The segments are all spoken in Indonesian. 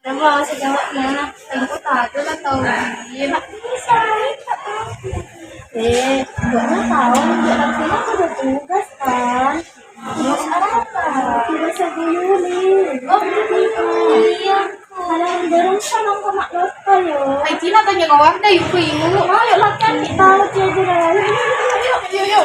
Trabaho sa gawa na tagpo-tato na to. Hirap bisa. Buat na tao, hindi lang sila kudutugas kan. Mas arata. Tidak sa guyuli. Oh, iya. Halang dorong siya ng kumaklot kayo. Ay, Tina, tanya kawak na yung kuyo. Ayo lang kan, kita lang siya dyan. Ayo.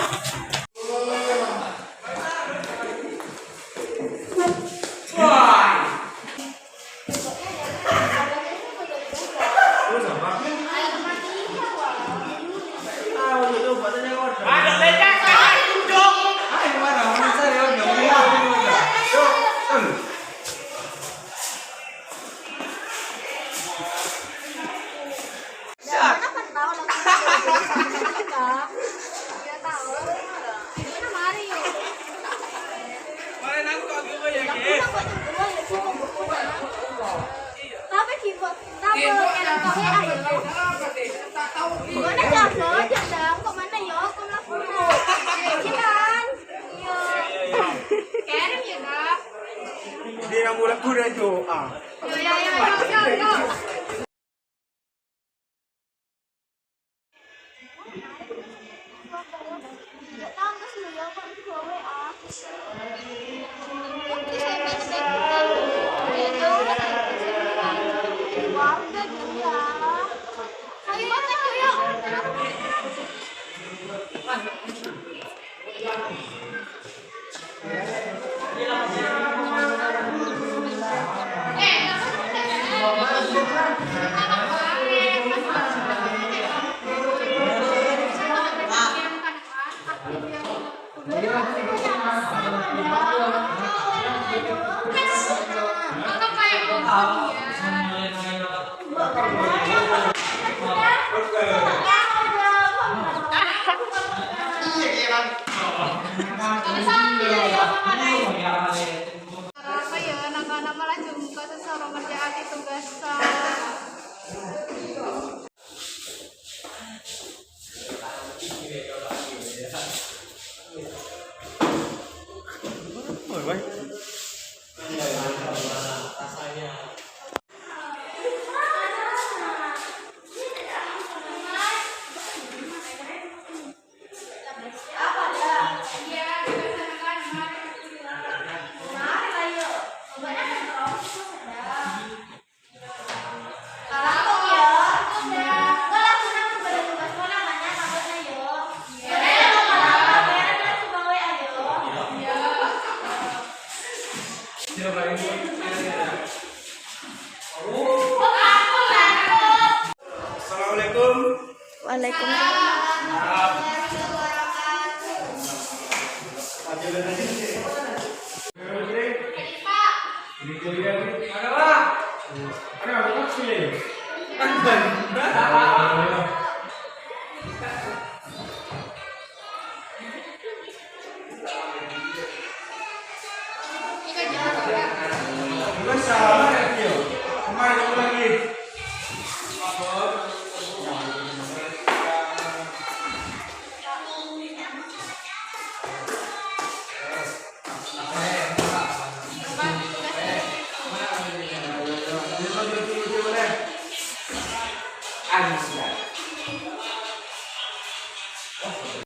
Hindi na mula ko na doa. Yo. Kaya nagana jumpa seseorang menjadi tugas Assalamualaikum. Waalaikumsalam.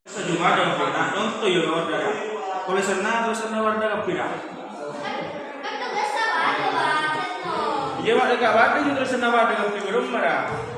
Sejumlah dalam pina, contoh ya warga. Oleh sana warga kapira. Iya warga warga juga sana warga kapira rumah.